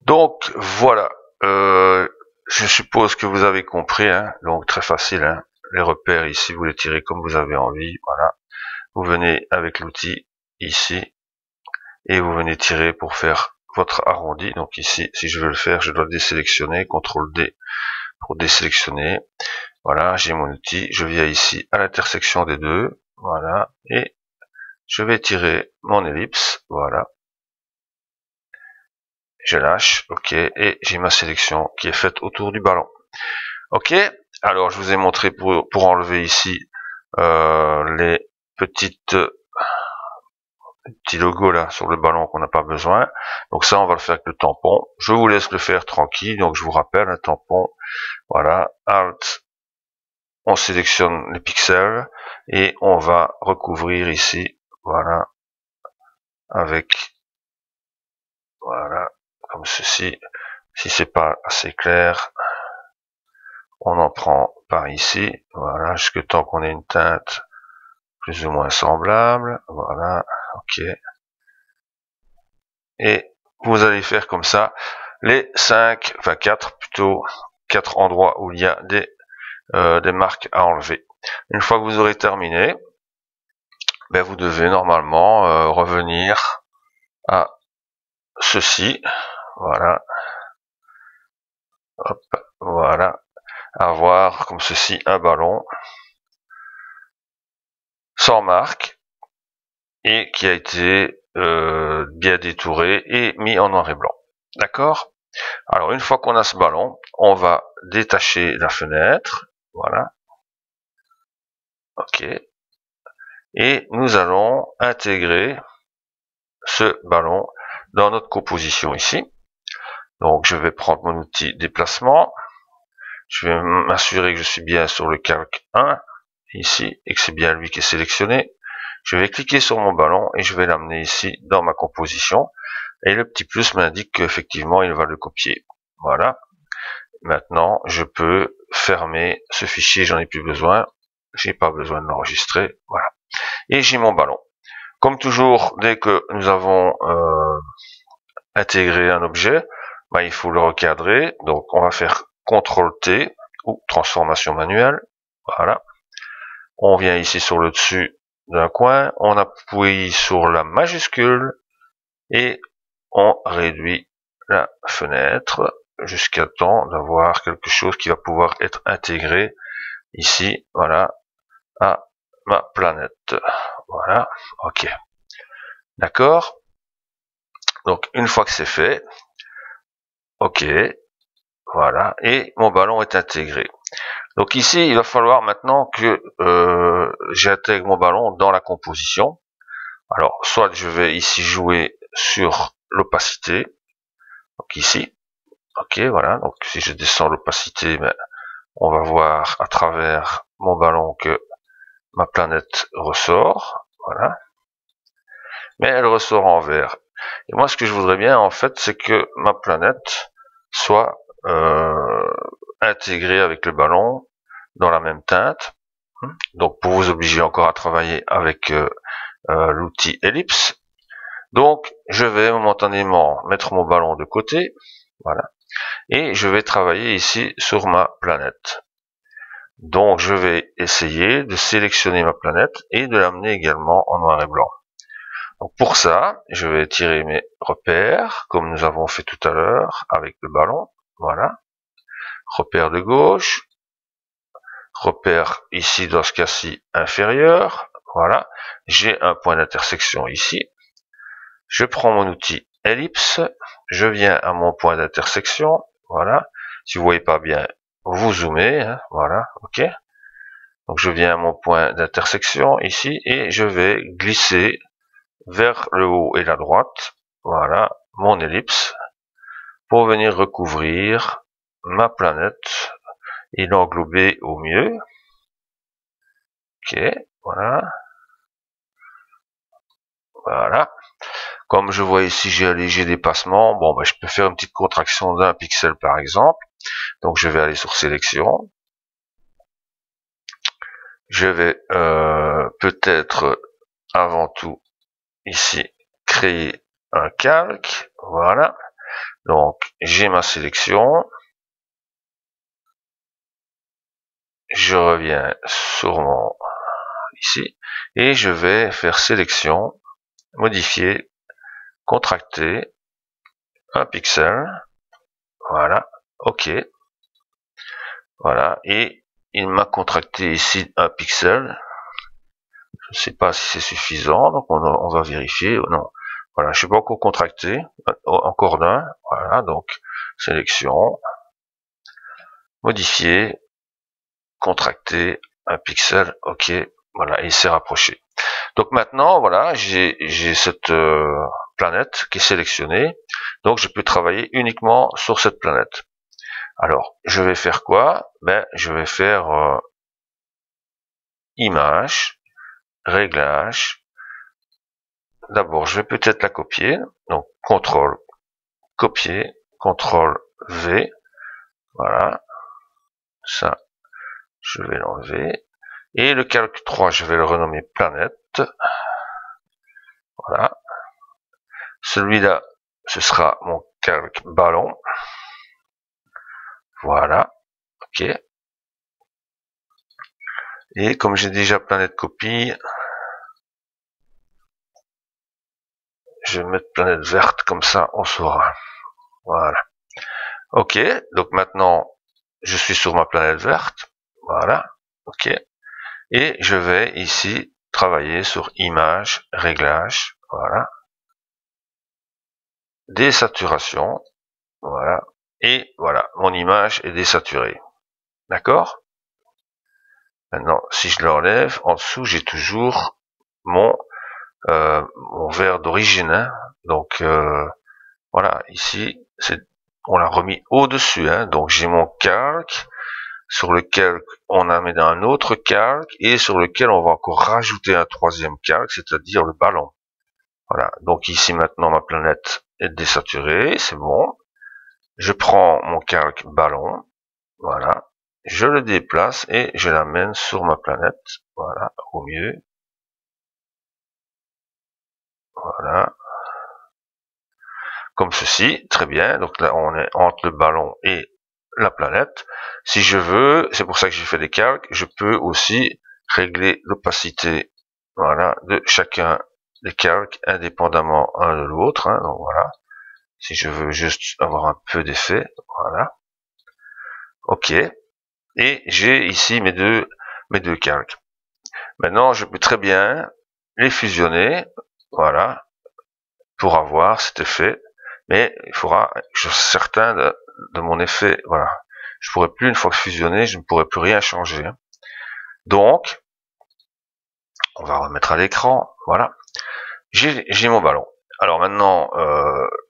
Donc voilà, je suppose que vous avez compris, hein, donc très facile, hein, les repères ici, vous les tirez comme vous avez envie, voilà. Vous venez avec l'outil ici, et vous venez tirer pour faire votre arrondi. Donc ici, si je veux le faire, je dois désélectionner, CTRL D pour désélectionner. Voilà, j'ai mon outil, je viens ici à l'intersection des deux, voilà, et je vais tirer mon ellipse, voilà. Je lâche, ok, et j'ai ma sélection qui est faite autour du ballon. Ok, alors je vous ai montré pour enlever ici les petits logos là sur le ballon qu'on n'a pas besoin. Donc ça, on va le faire avec le tampon. Je vous laisse le faire tranquille. Donc je vous rappelle, un tampon, voilà, Alt, on sélectionne les pixels et on va recouvrir ici, voilà, avec, voilà, comme ceci. Si c'est pas assez clair, on en prend par ici, voilà, jusque temps qu'on ait une teinte plus ou moins semblable, voilà, ok. Et vous allez faire comme ça les 5, enfin 4 plutôt, 4 endroits où il y a des marques à enlever. Une fois que vous aurez terminé, ben vous devez normalement revenir à ceci, voilà, hop, voilà, avoir comme ceci un ballon sans marque et qui a été bien détouré et mis en noir et blanc. D'accord? Alors une fois qu'on a ce ballon, on va détacher la fenêtre, voilà, ok, et nous allons intégrer ce ballon dans notre composition ici. Donc je vais prendre mon outil déplacement, je vais m'assurer que je suis bien sur le calque 1 ici et que c'est bien lui qui est sélectionné. Je vais cliquer sur mon ballon et je vais l'amener ici dans ma composition et le petit plus m'indique qu'effectivement il va le copier. Voilà. Maintenant je peux fermer ce fichier, j'en ai plus besoin, j'ai pas besoin de l'enregistrer, voilà. Et j'ai mon ballon. Comme toujours, dès que nous avons intégré un objet, il faut le recadrer. Donc on va faire CTRL-T ou transformation manuelle. Voilà. On vient ici sur le dessus d'un coin, on appuie sur la majuscule et on réduit la fenêtre jusqu'à temps d'avoir quelque chose qui va pouvoir être intégré ici, voilà, à ma planète. Voilà, ok. D'accord. Donc une fois que c'est fait, ok, voilà, et mon ballon est intégré. Donc ici, il va falloir maintenant que j'intègre mon ballon dans la composition. Alors, soit je vais ici jouer sur l'opacité, donc ici, ok, voilà, donc si je descends l'opacité, on va voir à travers mon ballon que ma planète ressort, voilà, mais elle ressort en vert. Et moi, ce que je voudrais bien, en fait, c'est que ma planète soit intégrée avec le ballon dans la même teinte. Donc, pour vous obliger encore à travailler avec l'outil ellipse. Donc, je vais momentanément mettre mon ballon de côté, voilà, et je vais travailler ici sur ma planète. Donc, je vais essayer de sélectionner ma planète et de l'amener également en noir et blanc. Donc pour ça, je vais tirer mes repères, comme nous avons fait tout à l'heure avec le ballon. Voilà. Repère de gauche. Repère ici, dans ce cas-ci, inférieur. Voilà. J'ai un point d'intersection ici. Je prends mon outil ellipse. Je viens à mon point d'intersection. Voilà. Si vous voyez pas bien, vous zoomez. Hein, voilà. OK. Donc je viens à mon point d'intersection ici et je vais glisser vers le haut et la droite, voilà, mon ellipse, pour venir recouvrir ma planète et l'englober au mieux. Ok, voilà. Voilà. Comme je vois ici, j'ai un léger dépassement. Bon, je peux faire une petite contraction d'un pixel par exemple. Donc je vais aller sur sélection. Je vais peut-être avant tout ici créer un calque. Voilà. Donc, j'ai ma sélection. Je reviens sur mon ici et je vais faire sélection, modifier, contracter un pixel. Voilà, ok. Voilà, et il m'a contracté ici un pixel. Je ne sais pas si c'est suffisant, donc on va vérifier. Non, voilà, je suis pas encore contracté, encore d'un. Voilà, donc sélection, modifier, contracter un pixel, ok. Voilà, et il s'est rapproché. Donc maintenant, voilà, j'ai cette planète qui est sélectionnée, donc je peux travailler uniquement sur cette planète. Alors, je vais faire quoi? Ben, je vais faire image, réglage. D'abord, je vais peut-être la copier. Donc, CTRL, copier, CTRL V. Voilà. Ça, je vais l'enlever. Et le calque 3, je vais le renommer planète. Voilà. Celui-là, ce sera mon calque ballon. Voilà. Ok. Et comme j'ai déjà planète copie, je vais mettre planète verte, comme ça on saura. Voilà. Ok, donc maintenant, je suis sur ma planète verte. Voilà. Ok. Et je vais ici travailler sur image, réglage. Voilà. Désaturation. Voilà. Et voilà, mon image est désaturée. D'accord? Maintenant, si je l'enlève, en dessous, j'ai toujours mon vert d'origine. Hein. Donc, voilà, ici, on l'a remis au-dessus. Hein. Donc, j'ai mon calque, sur lequel on a mis un autre calque, et sur lequel on va encore rajouter un troisième calque, c'est-à-dire le ballon. Voilà, donc ici, maintenant, ma planète est désaturée, c'est bon. Je prends mon calque ballon, voilà, je le déplace et je l'amène sur ma planète, voilà, au mieux. Voilà. Comme ceci, très bien. Donc là, on est entre le ballon et la planète. Si je veux, c'est pour ça que j'ai fait des calques, je peux aussi régler l'opacité, voilà, de chacun des calques indépendamment un de l'autre. Hein, donc voilà. Si je veux juste avoir un peu d'effet, voilà. Ok. Et j'ai ici mes deux calques. Maintenant, je peux très bien les fusionner, voilà, pour avoir cet effet. Mais il faudra, je suis certain de mon effet, voilà. Je pourrais plus, une fois fusionné, je ne pourrais plus rien changer. Donc, on va remettre à l'écran, voilà. J'ai mon ballon. Alors maintenant,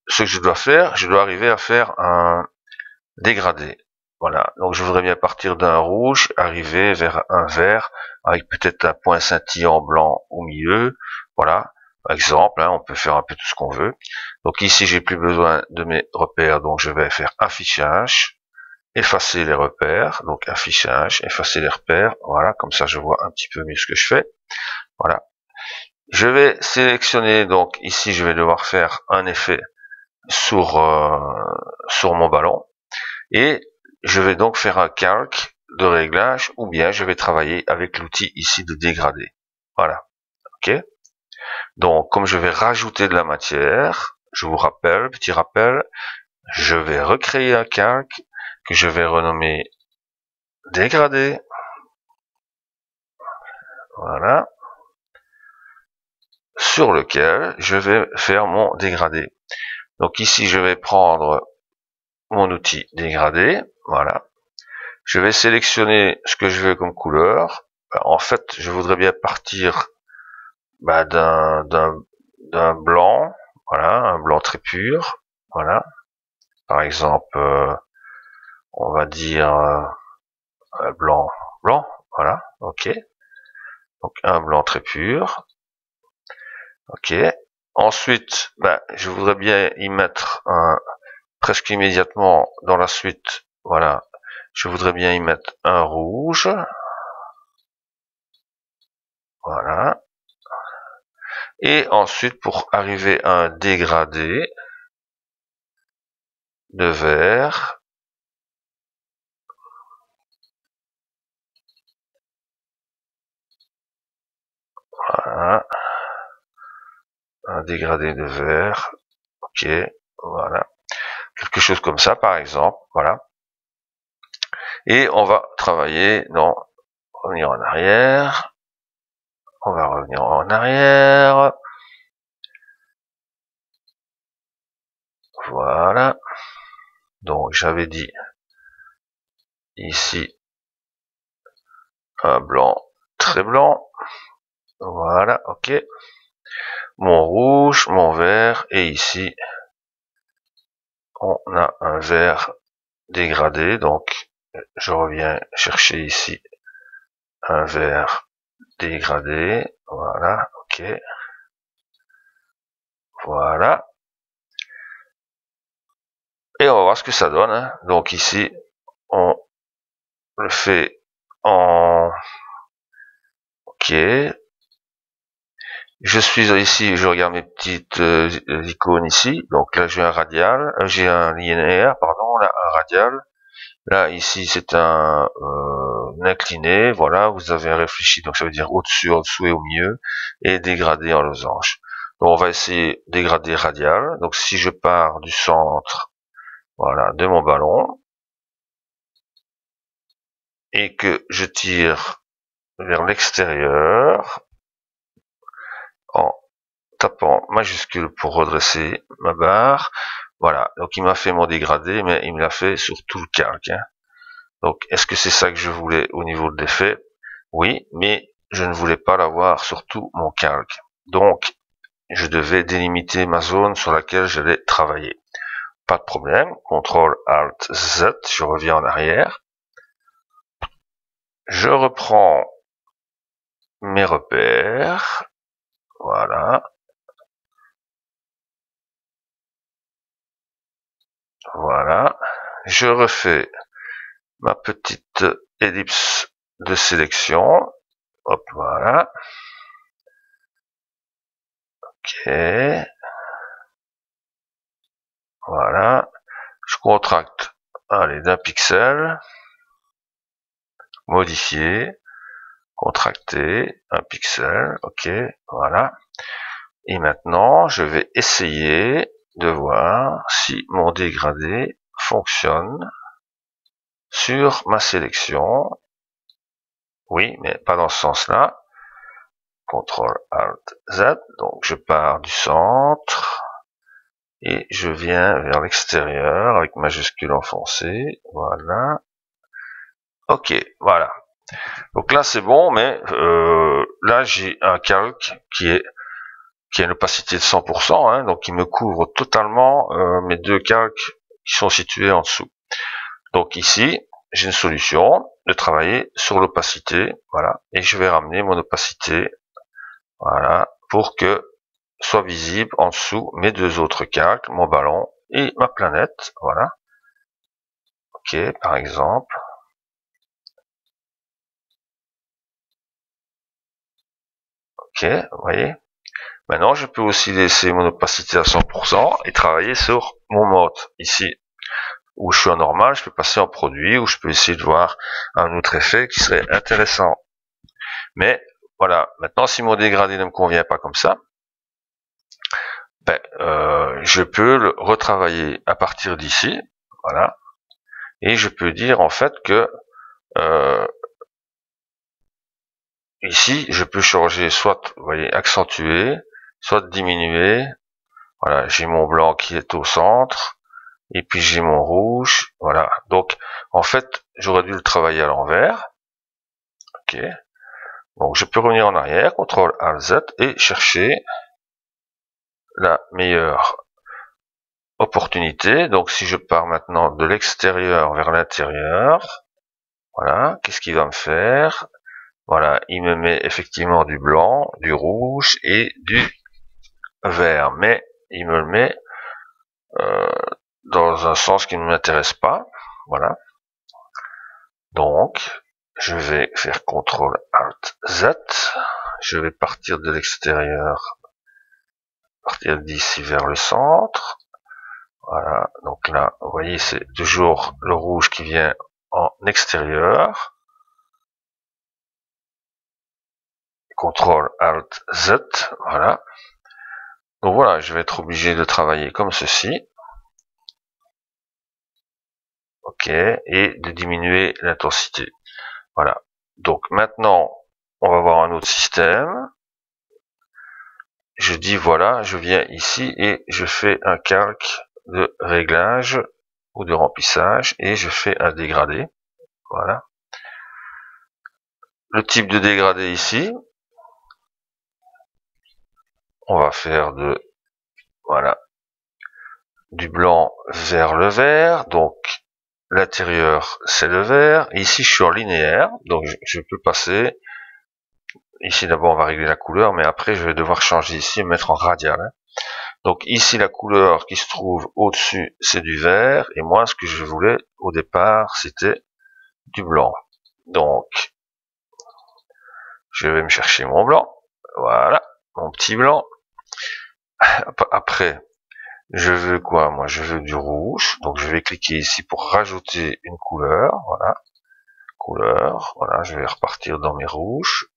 ce que je dois faire, je dois arriver à faire un dégradé. Voilà, donc je voudrais bien partir d'un rouge, arriver vers un vert, avec peut-être un point scintillant blanc au milieu. Voilà, par exemple, hein, on peut faire un peu tout ce qu'on veut. Donc ici, j'ai plus besoin de mes repères, donc je vais faire affichage, effacer les repères, donc affichage, effacer les repères. Voilà, comme ça je vois un petit peu mieux ce que je fais. Voilà. Je vais sélectionner, donc ici je vais devoir faire un effet sur mon ballon. Et je vais donc faire un calque de réglage ou bien je vais travailler avec l'outil ici de dégradé. Voilà. Ok. Donc, comme je vais rajouter de la matière, je vous rappelle, petit rappel, je vais recréer un calque que je vais renommer dégradé. Voilà. Sur lequel je vais faire mon dégradé. Donc ici, je vais prendre mon outil dégradé. Voilà. Je vais sélectionner ce que je veux comme couleur. En fait, je voudrais bien partir d'un blanc, voilà, un blanc très pur, voilà. Par exemple, on va dire blanc, voilà, ok. Donc un blanc très pur, ok. Ensuite, je voudrais bien y mettre presque immédiatement dans la suite, voilà. Je voudrais bien y mettre un rouge, voilà. Et ensuite, pour arriver à un dégradé, de vert. Voilà. Un dégradé de vert. Ok, voilà. Quelque chose comme ça, par exemple. Voilà. Et on va travailler, non, revenir en arrière. On va revenir en arrière. Voilà. Donc, j'avais dit ici un blanc très blanc. Voilà, ok. Mon rouge, mon vert, et ici, on a un vert dégradé. Donc, je reviens chercher ici un vert dégradé. Voilà, ok. Voilà. Et on va voir ce que ça donne. Hein. Donc ici, on le fait en... Ok. Je suis ici, je regarde mes petites icônes ici. Donc là, j'ai un radial, j'ai un linéaire, pardon, là, un radial. Là, ici, c'est un incliné. Voilà, vous avez réfléchi. Donc ça veut dire au-dessus, en dessous et au milieu. Et dégradé en losange. Donc on va essayer dégrader radial. Donc si je pars du centre, voilà, de mon ballon, et que je tire vers l'extérieur en tapant majuscule pour redresser ma barre. Voilà, donc il m'a fait mon dégradé, mais il me l'a fait sur tout le calque. Hein. Donc est-ce que c'est ça que je voulais au niveau de l'effet? Oui, mais je ne voulais pas l'avoir sur tout mon calque. Donc je devais délimiter ma zone sur laquelle j'allais travailler. Pas de problème, CTRL ALT Z, je reviens en arrière. Je reprends mes repères. Voilà. Voilà. Je refais ma petite ellipse de sélection. Hop, voilà. Ok. Voilà. Je contracte, allez, d'un pixel. Modifier. Contracter, un pixel. Ok, voilà. Et maintenant, je vais essayer de voir si mon dégradé fonctionne sur ma sélection. Oui, mais pas dans ce sens-là. CTRL ALT Z, donc je pars du centre et je viens vers l'extérieur avec majuscule enfoncée. Voilà. Ok, voilà. Donc là c'est bon, mais là j'ai un calque qui a une opacité de 100%, hein, donc il me couvre totalement mes deux calques qui sont situés en dessous. Donc ici, j'ai une solution de travailler sur l'opacité, voilà, et je vais ramener mon opacité, voilà, pour que soit visible en dessous mes deux autres calques, mon ballon et ma planète, voilà. Ok, par exemple. Ok, vous voyez. Maintenant, je peux aussi laisser mon opacité à 100% et travailler sur mon mode ici. Où je suis en normal, je peux passer en produit, ou je peux essayer de voir un autre effet qui serait intéressant. Mais voilà, maintenant si mon dégradé ne me convient pas comme ça, ben, je peux le retravailler à partir d'ici, voilà, et je peux dire en fait que ici je peux changer soit, vous voyez, accentuer, soit diminuer. Voilà, j'ai mon blanc qui est au centre, et puis j'ai mon rouge, voilà. Donc en fait j'aurais dû le travailler à l'envers. Ok. Donc je peux revenir en arrière, CTRL ALT Z et chercher la meilleure opportunité. Donc si je pars maintenant de l'extérieur vers l'intérieur, voilà, qu'est-ce qu'il va me faire? Voilà, il me met effectivement du blanc, du rouge et du vert, mais il me le met dans un sens qui ne m'intéresse pas. Voilà. Donc, je vais faire CTRL ALT Z. Je vais partir de l'extérieur, partir d'ici vers le centre. Voilà, donc là, vous voyez, c'est toujours le rouge qui vient en extérieur. CTRL ALT Z, voilà. Donc voilà, je vais être obligé de travailler comme ceci. Ok, et de diminuer l'intensité. Voilà. Donc maintenant, on va voir un autre système. Je dis voilà, je viens ici et je fais un calque de réglage ou de remplissage et je fais un dégradé. Voilà. Le type de dégradé ici, on va faire voilà, du blanc vers le vert. Donc l'intérieur c'est le vert. Et ici je suis en linéaire, donc je peux passer. Ici d'abord on va régler la couleur, mais après je vais devoir changer ici et mettre en radial. Donc ici la couleur qui se trouve au-dessus c'est du vert, et moi ce que je voulais au départ c'était du blanc. Donc je vais me chercher mon blanc, voilà, mon petit blanc. Après je veux quoi? Moi je veux du rouge, donc je vais cliquer ici pour rajouter une couleur, voilà, couleur, voilà, je vais repartir dans mes rouges,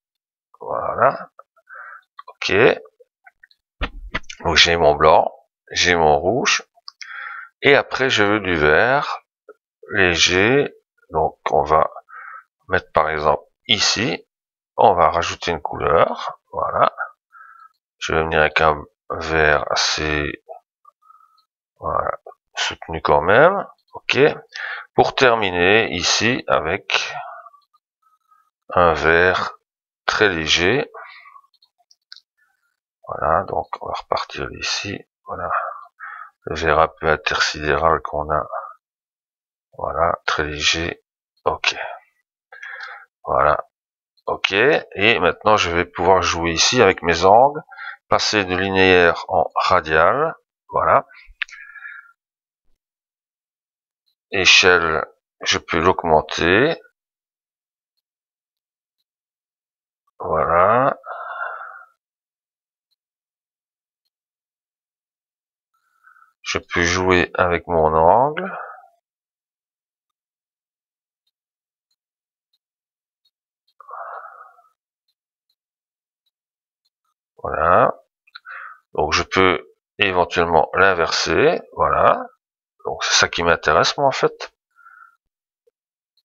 voilà, ok. Donc j'ai mon blanc, j'ai mon rouge, et après je veux du vert léger, donc on va mettre par exemple ici, on va rajouter une couleur, voilà, je vais venir avec un vert assez, voilà, soutenu quand même, ok, pour terminer ici avec un vert très léger, voilà, donc on va repartir ici, voilà, le vert un peu intersidéral qu'on a, voilà, très léger, ok, voilà, ok, et maintenant je vais pouvoir jouer ici avec mes angles, passer de linéaire en radial, voilà, échelle, je peux l'augmenter, voilà, je peux jouer avec mon angle, voilà, donc je peux éventuellement l'inverser, voilà, donc c'est ça qui m'intéresse moi en fait,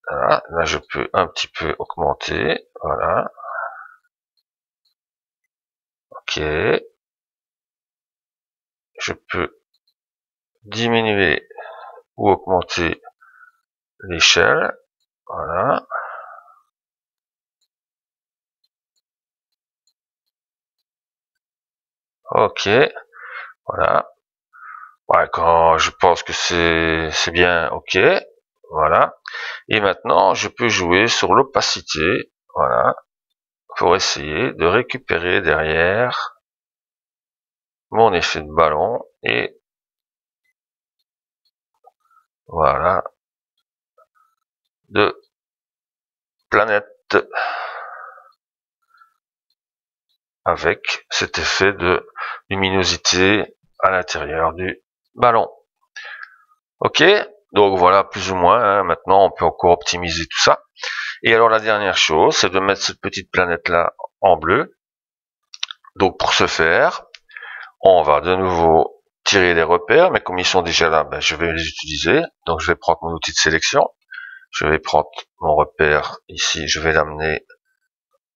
voilà, là je peux un petit peu augmenter, voilà, ok, je peux diminuer ou augmenter l'échelle, voilà, ok, voilà, ouais, quand je pense que c'est bien, ok, voilà, et maintenant je peux jouer sur l'opacité, voilà, pour essayer de récupérer derrière mon effet de ballon, et voilà, de planète avec cet effet de luminosité à l'intérieur du ballon. Ok, donc voilà plus ou moins, hein, maintenant on peut encore optimiser tout ça. Et alors la dernière chose, c'est de mettre cette petite planète là en bleu. Donc pour ce faire, on va de nouveau tirer les repères, mais comme ils sont déjà là, ben, je vais les utiliser. Donc je vais prendre mon outil de sélection, je vais prendre mon repère ici, je vais l'amener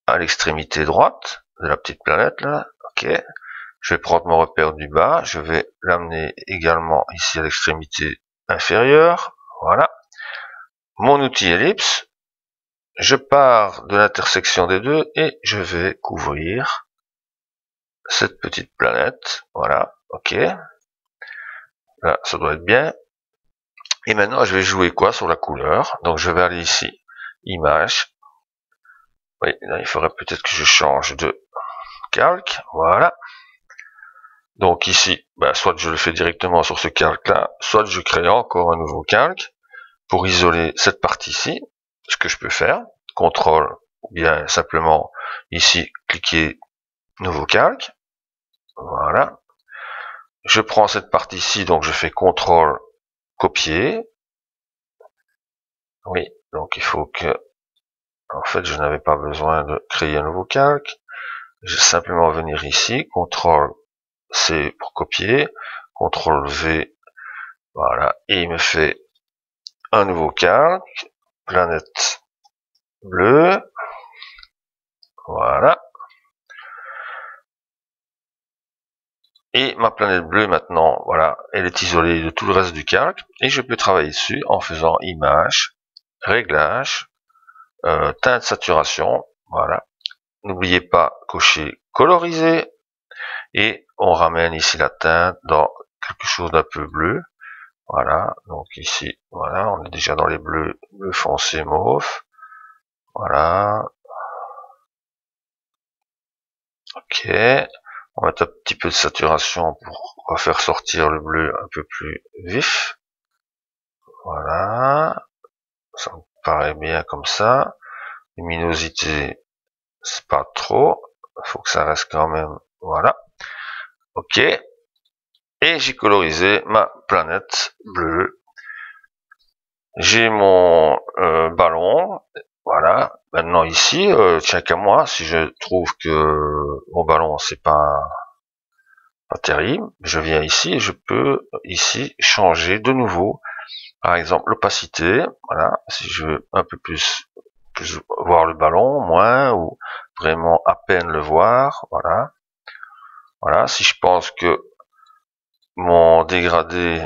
à l'extrémité droite de la petite planète là, ok. Je vais prendre mon repère du bas, je vais l'amener également ici à l'extrémité inférieure, voilà. Mon outil ellipse, je pars de l'intersection des deux et je vais couvrir cette petite planète, voilà, ok. Là, ça doit être bien. Et maintenant, je vais jouer quoi sur la couleur? Donc, je vais aller ici, image. Oui, là, il faudrait peut-être que je change de calque, voilà. Donc ici, ben, soit je le fais directement sur ce calque-là, soit je crée encore un nouveau calque pour isoler cette partie-ci, ce que je peux faire, CTRL, ou bien simplement ici, cliquer nouveau calque, voilà. je prends cette partie-ci, donc je fais CTRL, copier. Oui, donc il faut que, en fait, je n'avais pas besoin de créer un nouveau calque. Je vais simplement venir ici, CTRL-C pour copier, CTRL-V, voilà, et il me fait un nouveau calque, planète bleue, voilà. Et ma planète bleue maintenant, voilà, elle est isolée de tout le reste du calque, et je peux travailler dessus en faisant image, réglage, teinte saturation, voilà. N'oubliez pas cocher coloriser, et on ramène ici la teinte dans quelque chose d'un peu bleu, voilà. Donc ici, voilà, on est déjà dans les bleus, bleu foncé, mauve, voilà. Ok, on va mettre un petit peu de saturation pour faire sortir le bleu un peu plus vif. Voilà, ça me paraît bien comme ça. Luminosité, c'est pas trop, il faut que ça reste quand même, voilà. Ok, et j'ai colorisé ma planète bleue. J'ai mon ballon, voilà. Maintenant ici, tiens qu'à moi, si je trouve que mon ballon c'est pas terrible, je viens ici et je peux ici changer de nouveau, par exemple l'opacité, voilà, si je veux un peu plus voir le ballon, moins, ou vraiment à peine le voir, voilà. Voilà, si je pense que mon dégradé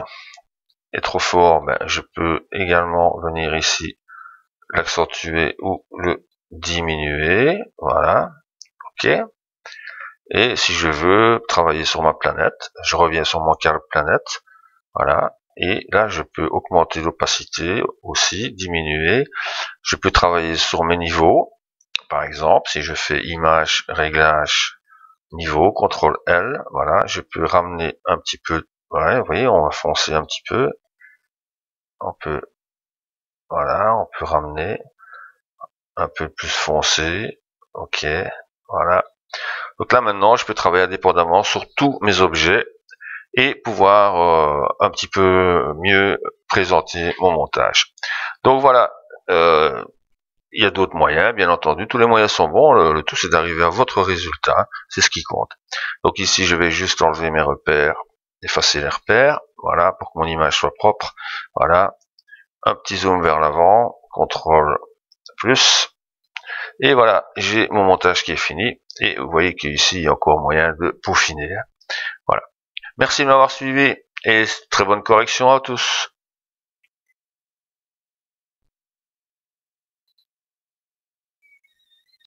est trop fort, ben, je peux également venir ici l'accentuer ou le diminuer, voilà, ok. Et si je veux travailler sur ma planète, je reviens sur mon calque planète, voilà, et là je peux augmenter l'opacité aussi, diminuer. Je peux travailler sur mes niveaux, par exemple, si je fais image, réglage, niveau, CTRL L, voilà, je peux ramener un petit peu, ouais, vous voyez, on va foncer un petit peu, on peut, voilà, on peut ramener un peu plus foncé, ok, voilà. Donc là maintenant, je peux travailler indépendamment sur tous mes objets et pouvoir un petit peu mieux présenter mon montage. Donc voilà, il y a d'autres moyens, bien entendu, tous les moyens sont bons, le tout c'est d'arriver à votre résultat, c'est ce qui compte. Donc ici je vais juste enlever mes repères, effacer les repères, voilà, pour que mon image soit propre, voilà, un petit zoom vers l'avant, CTRL plus, et voilà, j'ai mon montage qui est fini, et vous voyez qu'ici il y a encore moyen de peaufiner. Voilà. Merci de m'avoir suivi, et très bonne correction à tous.